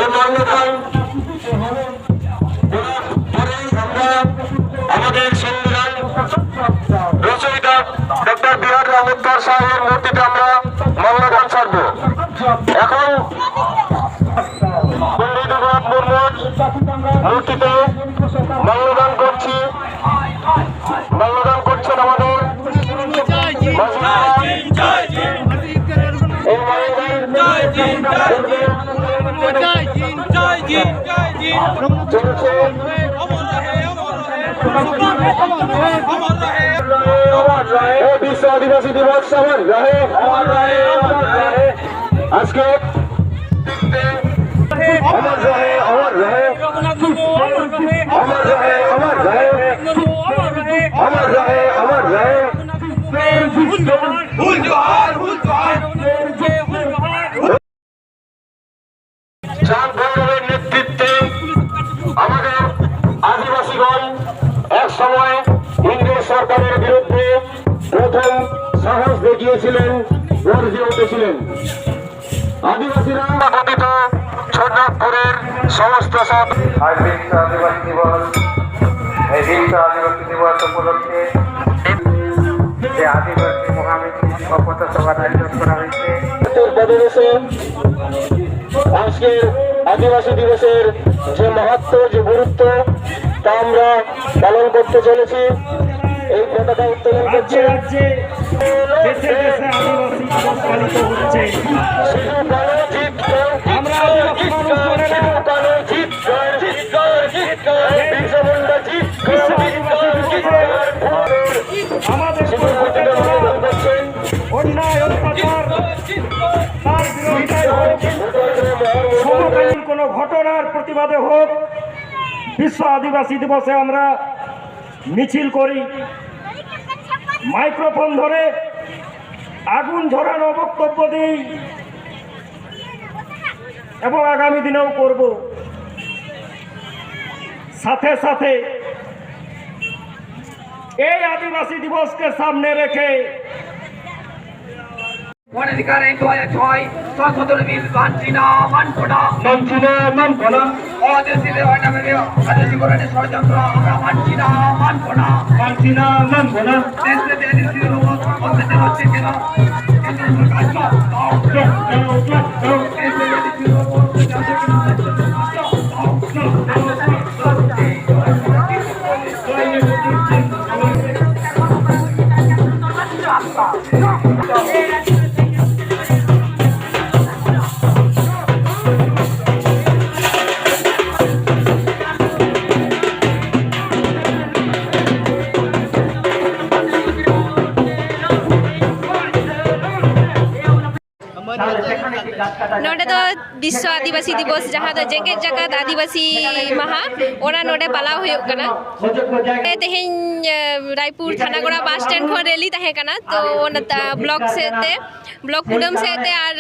এই মাল্যদান পরেই আমরা আমাদের সংবিধান রচয়িতা ডক্টর বি আর আম্বেদকর সাহেবের মূর্তিতে আমরা মাল্যদান ছাড়ব। এখন পণ্ডিত রঘুনাথ মুর্মুর মূর্তিতে মাল্যদান করছি। মাল্যদান করছেন আমাদের বিশ্ব আদিবাসী দিবস আমার রহে আজকে अमर रहे अमर रहे अमर रहे अमर रहे अमर रहे अमर रहे চাঁদ ভৈরবের নেতৃত্বে আমাদের আদিবাসীগণ এক সময় ইংরেজ সরকারের বিরুদ্ধে প্রথম সাহস দেখিয়েছিলেন, গর্জে উঠেছিলেন। আদিবাসীরা গঠিত ছোটনাগপুরের সমস্ত সব আজ বিশ্ব আদিবাসী দিবস। এই বিশ্ব আদিবাসী দিবস উপলক্ষে যে আদিবাসী মহামিছিল ও পথসভার আয়োজন করা হয়েছে পদদেশে আজকের আদিবাসী দিবসের যে মাহাত্ম্য, যে গুরুত্ব তা আমরা পালন করতে চলেছি। এই পতাকা উত্তোলন করছে সমকালীন কোন ঘটনার প্রতিবাদে হোক, বিশ্ব আদিবাসী দিবসে আমরা মিছিল করি, মাইক্রোফোন ধরে আগুন ঝরানো বক্তব্য দিই এবং আগামী দিনেও করব। সাথে সাথে এই আদিবাসী দিবসকে সামনে রেখে অধিকার 2006 সংশোধন বিল মানছি না, মানব না, অদেশীদের আদেশীকরণের ষড়যন্ত্র আমরা মানছি না, মানব না, দেশে দেশীয় অত্যাচার হচ্ছে কেন? नोडे तो विश्व आदिवासी दिवस जहाँ तो जेगेत जगत आदिवासी महा ओना नोडे पालाव हुयुग कना। तेहेन रायपुर थानागोड़ा बस स्टैंड खो रैली तहे कना, तो ओना ब्लॉक से ते ब्लॉक कुडम से ते आर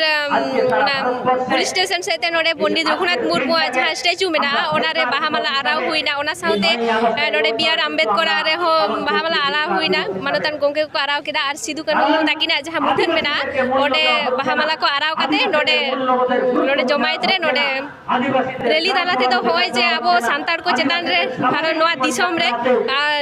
पुलिस स्टेशन से ते नोडे पंडित रघुनाथ मुर्मू जहाँ स्टैचू मेना ओना रे बाहामाला आराव हुइना, ओना साउते नोडे बी आर आम्बेदकर रे हो बाहामाला आराव हुइना, मानवतान गोंके को आराव केदा आर सिदु कानू ताकिना जहाँ मुठन मेना ओडे बाहामाला को आराव काते नोडे नोडे जमायत रे नोडे रैली तालाते तो होय जे आबो सांताड़ को चेतान रे भारत नोआ दिसम रे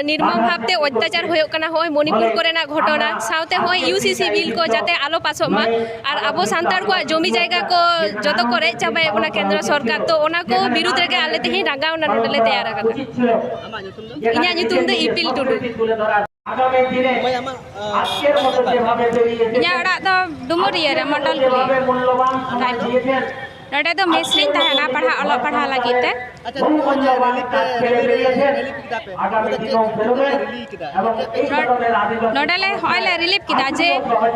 निर्मम भावते अत्याचार होयोग कना होय मणिपुर कोरेना घटना साउते होय यूसीसी बिल को जाते आलो पासो मा और आबो सांताड़ को जमी जायगा को जतो करे चाबे ओना केंद्र सरकार तो ओना को विरुद्ध रे आले तेही रागाव ना नोडले तैयार कना। इन्या nyutum दे इपिल टुडू इन्या ओड़ा तो डुमुरिया रे मंडल गुली नोडे तो मेसलिन तहना पढ़ा अलग पढ़ा लगी ते नोडले हॉले रिलीफ किदा जे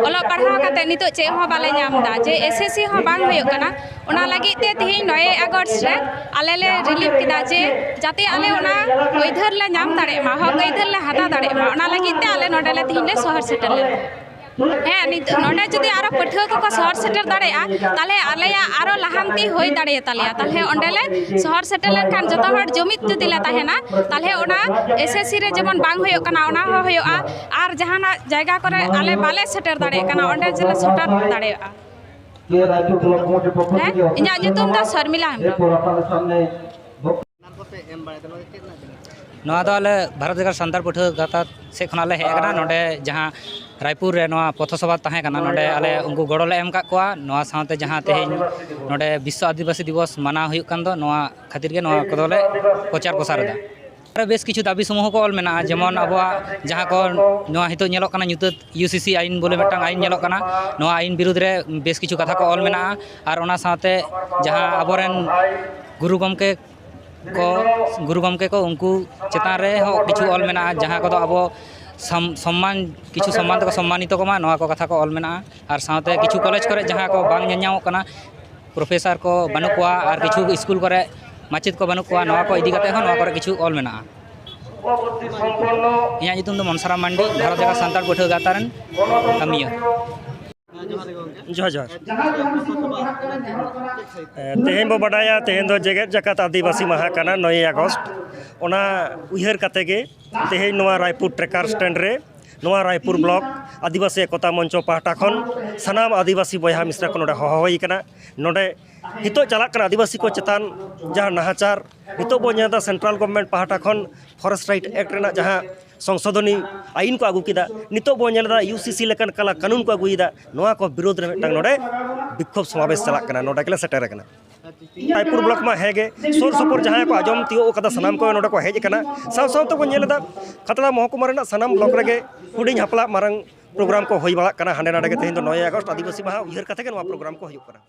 अलग पढ़ा काते नितो चे हो बाले नामदा जे एसएससी हो बांग होयो कना ओना लगी ते तेही 9 अगस्त रे आले ले रिलीफ किदा जे जाते आले ओना ओइधर ले नाम दाड़े मा हो ओइधर ले हाता दाड़े मा ओना लगी ते आले नोडले तेही ले शहर सेटल ले हाँ नोडे जुदी आरो पठुआ को शहर सेटल दाड़ेया ताले आलेया आरो लाहामती होई दाड़े तालेया ताले ओंडेले शहर सेटल लेनखान जतो हर जमित जुदी ले ताहेना ताले ओना एसएससी रे जेमन बांग होयो कना ओना हो होयोआ आर जहाना जायगा करे आले बाले सेटर दाड़े कना ओंडे जेले सेटर दाड़ेया ᱤᱧᱟᱹᱜ ᱧᱩᱛᱩᱢ ᱫᱚ ᱥᱚᱨᱢᱤᱞᱟ ᱦᱮᱢᱵᱨᱚᱢ नवा दो आले भारत सरकार सानतार पाठुआ गाता से खनाले हेज कना नोडे जहां रायपुर रे नवा पथसभा ताहे कना नोडे आले उनको गड़ोले एम काक कोआ नवा सावते जहां तेहेñ नोडे विश्व आदिवासी दिवस माना हुयुक कान दो नवा खातिर गे नवा कोदोले प्रचार प्रसार दा आरो बेस किछु दाबी समूह को ऑल मेना जेमन अबवा जहां को नवा हितो ñelok kana ñुतत यूसीसी आईन बोले मिटांग आईन ñelok kana नवा आईन विरुद्ध रे बेस किछु कथा को ऑल मेना आर ओना सावते जहां अबोरेन गुरु गमके को उनको चेतान रे हो किछु ऑल मेना जहां को अब सम्मान किछु सम्मान तक सम्मानित को मा नवा को कथा को ऑल मेना और सावते किछु कॉलेज करे जहां को बांग ñañaमो कना प्रोफेसर को बानु कोआ और किछु स्कूल करे माचित को बानु कोआ नवा को इदी कते हो नवा करे किछु ऑल मेना इया नितुम दो मनसाराम मांडी भारत सरकार सानतार पाठुआ गातारन कामिया जोहार जोहार तेहेñ बो बाडाया तेहेñ दो जेगेत जाकात आदिवासी माहा काना 9 अगस्त ओना उयहर काते गे तेहेñ नवा रायपुर ट्रेकार स्टैंड रे नवा रायपुर ब्लॉक आदिवासी एकता मंच पाहटा खन सानाम आदिवासी बयहा मिश्रा को नोडे होहई कना नोडे हितो चलाक कना आदिवासी को चेतान जहां नाहाचार हितो बो नेदा सेंट्रल गवर्नमेंट पाहटा खन फॉरेस्ट राइट एक्ट रेना जहां संशोधनी आईन को आगू किदा नितो बो नेदा यूसीसी लेकन कला कानून को आगुईदा नवा को विरोध रे मिटांग नोडे विक्षोभ समावेश चलाक कना नोडे केले सेटर कना रायपुर ब्लॉक में हेगे सोर सुपुर जहां को आजम तियो कदा सनाम को नोडे को हेज कना साव साव तो को नेलदा खतरा महकुमा रेना सनाम ब्लॉक रेगे हुडिंग हपला मारंग प्रोग्राम को होई बाला कना हांडे नाडे के तेहेñ दो 9 अगस्त आदिवासी माहा उयहर कथे के नवा प्रोग्राम को होयुक कना।